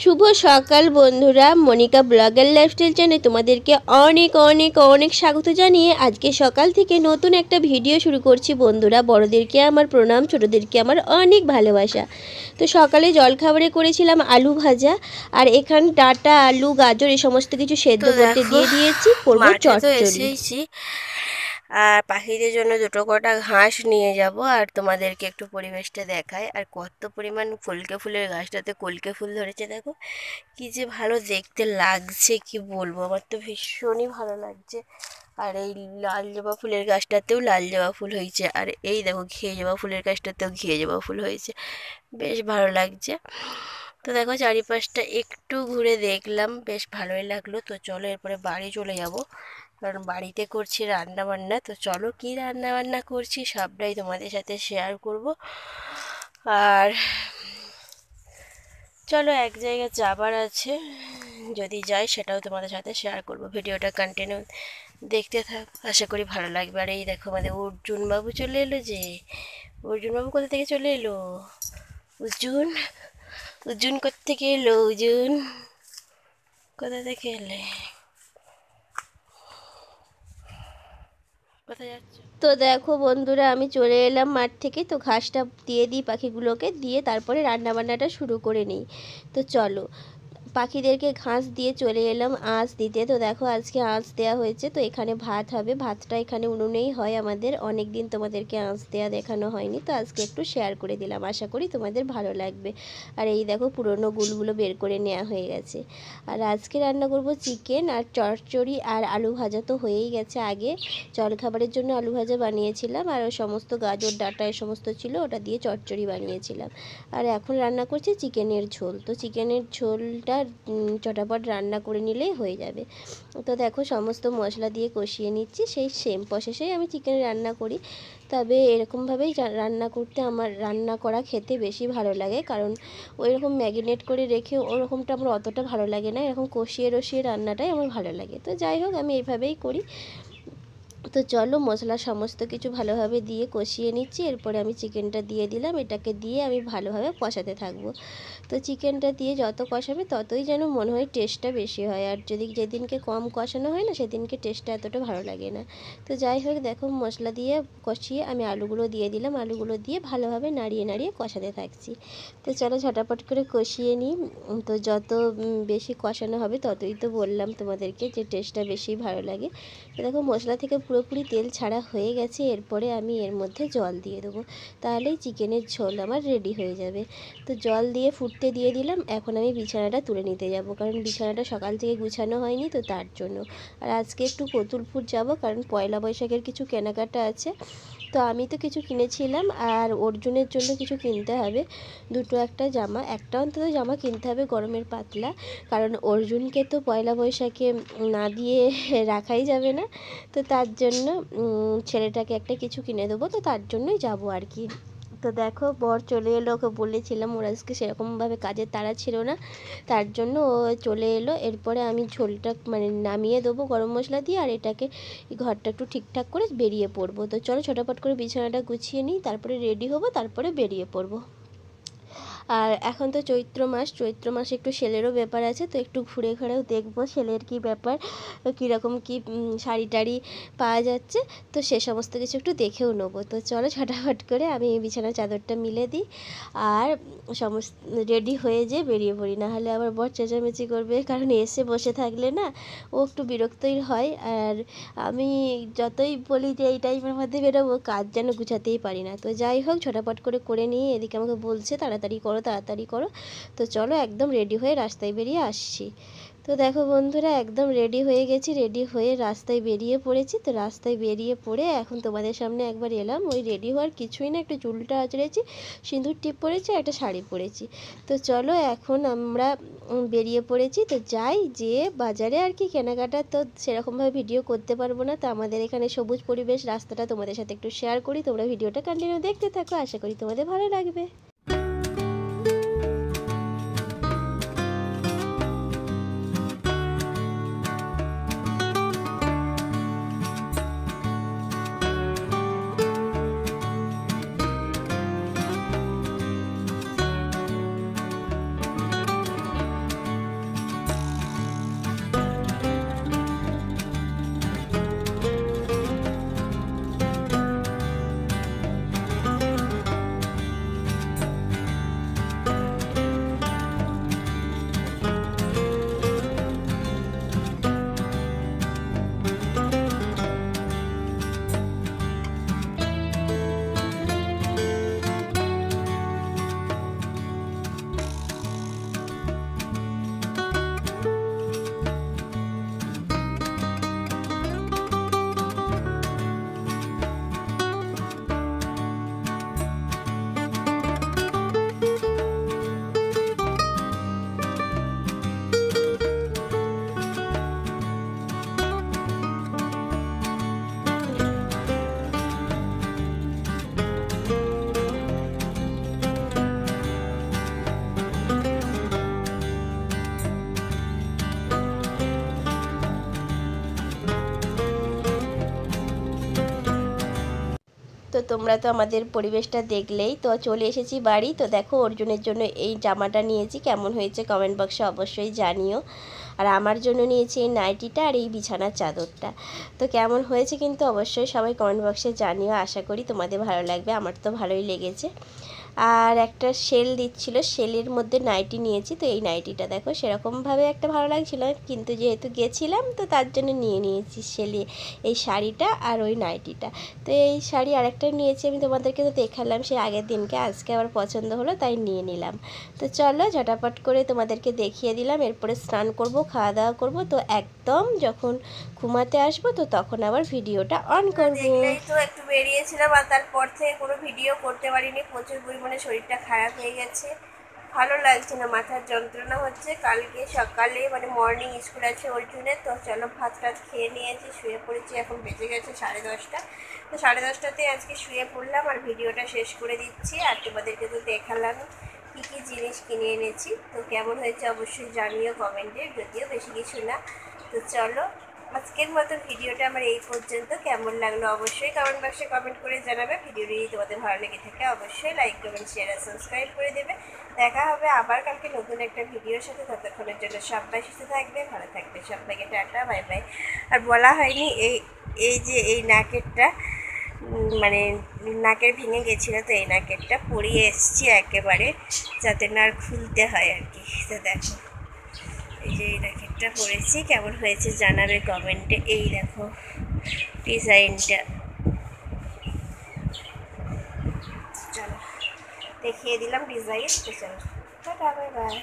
শুভ সকাল বন্ধুরা, Monika blogger lifestyle চ্যানেলে তোমাদেরকে অনেক অনেক অনেক স্বাগত জানিয়ে আজকে সকাল থেকে নতুন একটা ভিডিও শুরু করছি। বন্ধুরা, বড়দেরকে আমার প্রণাম, ছোটদেরকে আমার অনেক ভালোবাসা। তো সকালে জলখাবারে করেছিলাম আলু ভাজা, আর এখানে ডাঁটা, আলু, গাজর এই সমস্ত কিছু সেদ্ধ করতে দিয়ে দিয়েছি। করবো চচ্চড়ি। আর পাখিদের জন্য দুটো কটা ঘাস নিয়ে যাব, আর তোমাদেরকে একটু পরিবেশটা দেখায়। আর কত পরিমাণ কলকে ফুলের গাছটাতে কলকে ফুল ধরেছে, দেখো কি যে ভালো দেখতে লাগছে, কি বলবো, আমার তো ভীষণই ভালো লাগছে। আর এই লাল জবা ফুলের গাছটাতেও লাল জবা ফুল হয়েছে, আর এই দেখো ঘিয়ে জবা ফুলের গাছটাতেও ঘিয়ে জবা ফুল হয়েছে, বেশ ভালো লাগছে। তো দেখো চারিপাশটা একটু ঘুরে দেখলাম, বেশ ভালোই লাগলো। তো চলো এরপরে বাড়ি চলে যাব, কারণ বাড়িতে করছি রান্না বান্না। তো চলো কি রান্না বান্না করছি সবটাই তোমাদের সাথে শেয়ার করব। আর চলো এক জায়গায় যাবার আছে, যদি যাই সেটাও তোমাদের সাথে শেয়ার করব। ভিডিওটা কন্টিনিউ দেখতে থাক, আশা করি ভালো লাগবে। আর এই দেখো আমাদের অর্জুন বাবু চলে এলো। যে অর্জুন বাবু কোথা থেকে চলে এলো? অর্জুন, অর্জুন কোথা থেকে এলো? অর্জুন কোথা থেকে এলে? কোথায় যাচ্ছ? তো দেখো বন্ধুরা, আমি চলে এলাম মাঠ থেকে। তো ঘাসটা দিয়ে দিই পাখিগুলোকে, দিয়ে তারপরে রান্নাবান্নাটা শুরু করে নিই। তো চলো, পাখিদেরকে ঘাস দিয়ে চলে এলাম আঁচ দিতে। তো দেখো আজকে আঁচ দেওয়া হয়েছে। তো এখানে ভাত হবে, ভাতটা এখানে উনুনেই হয় আমাদের। অনেক দিন তোমাদেরকে আঁচ দেওয়া দেখানো হয়নি, তো আজকে একটু শেয়ার করে দিলাম, আশা করি তোমাদের ভালো লাগবে। আর এই দেখো পুরনো গুলগুলো বের করে নেওয়া হয়ে গেছে। আর আজকে রান্না করব চিকেন আর চচ্চড়ি আর আলু ভাজা তো হয়েই গেছে। আগে জলখাবারের জন্য আলু ভাজা বানিয়েছিলাম, আর সমস্ত গাজর ডাঁটা এ সমস্ত ছিল, ওটা দিয়ে চচ্চড়ি বানিয়েছিলাম। আর এখন রান্না করছি চিকেনের ঝোল। তো চিকেনের ঝোলটা চটাপট রান্না করে নিলেই হয়ে যাবে। তো দেখো সমস্ত মশলা দিয়ে কষিয়ে নিচ্ছি, সেই সেম প্রসেসেই আমি চিকেন রান্না করি। তবে এরকমভাবেই রান্না করতে আমার রান্না করা খেতে বেশি ভালো লাগে, কারণ ওইরকম ম্যারিনেট করে রেখে ওরকমটা আমার অতটা ভালো লাগে না। এরকম কষিয়ে রসিয়ে রান্নাটাই আমার ভালো লাগে। তো যাই হোক, আমি এইভাবেই করি। তো চলো মশলা সমস্ত কিছু ভালোভাবে দিয়ে কষিয়ে নিচ্ছি। এরপরে আমি চিকেনটা দিয়ে দিলাম, এটাকে দিয়ে আমি ভালোভাবে কষাতে থাকবো। তো চিকেনটা দিয়ে যত কষাবে ততই যেন মনে হয় টেস্টটা বেশি হয়, আর যদি যেদিনকে কম কষানো হয় না সেদিনকে টেস্টটা এতটা ভালো লাগে না। তো যাই হোক, দেখো মশলা দিয়ে কষিয়ে আমি আলুগুলো দিয়ে দিলাম, আলুগুলো দিয়ে ভালোভাবে নাড়িয়ে নাড়িয়ে কষাতে থাকছি। তো চলো ঝটাপট করে কষিয়ে নিই। তো যত বেশি কষানো হবে ততই তো বললাম তোমাদেরকে যে টেস্টটা বেশি ভালো লাগে। তো দেখো মশলা থেকে পুরোপুরি তেল ছাড়া হয়ে গেছে। এরপরে আমি এর মধ্যে জল দিয়ে দেবো, তাহলেই চিকেনের ঝোল আমার রেডি হয়ে যাবে। তো জল দিয়ে ফুটতে দিয়ে দিলাম। এখন আমি বিছানাটা তুলে নিতে যাব, কারণ বিছানাটা সকাল থেকে গুছানো হয়নি, তো তার জন্য। আর আজকে একটু কতুলপুর যাব, কারণ পয়লা বৈশাখের কিছু কেনাকাটা আছে। তো আমি তো কিছু কিনেছিলাম, আর অর্জুনের জন্য কিছু কিনতে হবে। দুটো একটা জামা, একটা অন্তত জামা কিনতে হবে গরমের পাতলা, কারণ অর্জুনকে তো পয়লা বৈশাখে না দিয়ে রাখাই যাবে না। তো তার জন্য ছেলেটাকে একটা কিছু কিনে দেবো, তো তার জন্যই যাব আর কি। তো দেখো বর চলে এলো, ওকে বলেছিলাম, ওর আজকে সেরকমভাবে কাজের তাড়া ছিল না, তার জন্য ও চলে এলো। এরপরে আমি ঝোলটা নামিয়ে দেবো গরম মশলা দিয়ে, আর এটাকে ঘরটা একটু ঠিকঠাক করে বেরিয়ে পড়বো। তো চলো ছোটাপট করে বিছানাটা গুছিয়ে নিই, তারপরে রেডি হবো, তারপরে বেরিয়ে পড়বো। আর এখন তো চৈত্র মাসে একটু সেলেরও ব্যাপার আছে, তো একটু ঘুরে ঘুরেও দেখবো সেলের কী ব্যাপার, কীরকম কী শাড়ি টাড়ি পাওয়া যাচ্ছে। তো সে সমস্ত কিছু একটু দেখেও নেবো। তো চলো ঝটাফট করে আমি বিছানার চাদরটা মিলে দিই, আর সমস্ত রেডি হয়ে যেয়ে বেরিয়ে পড়ি, নাহলে আবার বর চেঁচামেচি করবে, কারণ এসে বসে থাকলে না ও একটু বিরক্তই হয়। আর আমি যতই বলি যে এই টাইমের মধ্যে বেরোবো, কাজ যেন গুছাতেই পারি না। তো যাই হোক ঝটাপট করে নিয়ে এদিকে আমাকে বলছে তাড়াতাড়ি করো তাড়াতাড়ি করো। তো চলো একদম রেডি হয়ে রাস্তায় বেরিয়ে আসছি। তো দেখো বন্ধুরা, একদম রেডি হয়ে গেছি, রেডি হয়ে রাস্তায় বেরিয়ে পড়েছি। তো রাস্তায় বেরিয়ে পড়ে এখন তোমাদের সামনে একবার এলাম। ওই রেডি হওয়ার কিছুই না, একটু চুলটা আঁচড়েছি, সিঁদুর টিপ পরেছি, একটা শাড়ি পরেছি। তো চলো এখন আমরা বেরিয়ে পড়েছি। তো যাই, যে বাজারে আর কি কেনাকাটা, তো সেরকমভাবে ভিডিও করতে পারবো না। তো আমাদের এখানে সবুজ পরিবেশ, রাস্তাটা তোমাদের সাথে একটু শেয়ার করি। তোমরা ভিডিওটা কন্টিনিউ দেখতে থাকো, আশা করি তোমাদের ভালো লাগবে। তোমরা তো আমাদের পরিবেশটা দেখলেই। তো চলে এসেছি বাড়ি। তো দেখো অর্জুনের জন্য এই জামাটা নিয়েছি, কেমন হয়েছে কমেন্ট বক্সে অবশ্যই জানিও। আর আমার জন্য নিয়েছি এই নাইটিটা আর এই বিছানার চাদরটা। তো কেমন হয়েছে কিন্তু অবশ্যই সবাই কমেন্ট বক্সে জানিও, আশা করি তোমাদের ভালো লাগবে, আমার তো ভালোই লেগেছে। আর একটা সেল দিচ্ছিল, সেলের মধ্যে নাইটি নিয়েছি। তো এই নাইটিটা দেখো সেরকমভাবে একটা ভালো লাগছিল না, কিন্তু যেহেতু গেছিলাম তো তার জন্য নিয়ে নিয়েছি সেলে এই শাড়িটা আর ওই নাইটিটা। তো এই শাড়ি আরেকটা নিয়েছি আমি, তোমাদেরকে তো দেখালাম সেই আগের দিনকে, আজকে আবার পছন্দ হলো তাই নিয়ে নিলাম। তো চলো ঝটাপট করে তোমাদেরকে দেখিয়ে দিলাম, এরপরে স্নান করব, খাওয়া দাওয়া করব। তো একদম যখন ঘুমাতে আসবো তো তখন আবার ভিডিওটা অন করব। দেখলেই তো একটু বেরিয়েছিলাম আর তারপর থেকে কোনো ভিডিও করতে পারিনি, প্রচুর পরিমাণে শরীরটা খারাপ হয়ে গেছে, ভালো লাগছে না, মাথার যন্ত্রণা হচ্ছে। কালকে সকালে মানে মর্নিং স্কুল আছে অর্জুনের, তো চলো ভাত টাত খেয়ে নিয়েছি, শুয়ে পড়েছি, এখন বেজে গেছে 10:30। তো 10:30টাতে আজকে শুয়ে পড়লাম আর ভিডিওটা শেষ করে দিচ্ছি। আর তোমাদেরকে তো দেখালাম কী কী জিনিস কিনে এনেছি। তো কেমন হয়েছে অবশ্যই জানিও কমেন্টে, যদিও বেশি কিছু না। তো চলো আজকের মতো ভিডিওটা আমার এই পর্যন্ত। কেমন লাগলো অবশ্যই কমেন্ট বক্সে কমেন্ট করে জানাবে। ভিডিওটি তোমাদের ভালো লেগে থাকে অবশ্যই লাইক কমেন্ট শেয়ার আর সাবস্ক্রাইব করে দেবে। দেখা হবে আবার কালকে নতুন একটা ভিডিওর সাথে। ততক্ষণের জন্য সবাই সুস্থ থাকবে, ভালো থাকবে, সবাইকে টাটা বাই বাই। আর বলা হয়নি এই যে এই নাকেরটা মানে নাকের ভেঙে গেছিলো, তো এই নাকেরটা পরিয়ে এসছি একেবারে, যাতে না আর খুলতে হয় আর কি। তো দেখো এই যে এই র্যাকেটটা পরেছি, কেমন হয়েছে জানাবে কমেন্টে। এই দেখো ডিজাইনটা, চলো দেখিয়ে দিলাম ডিজাইন। তো চলো টাটা বাই বাই।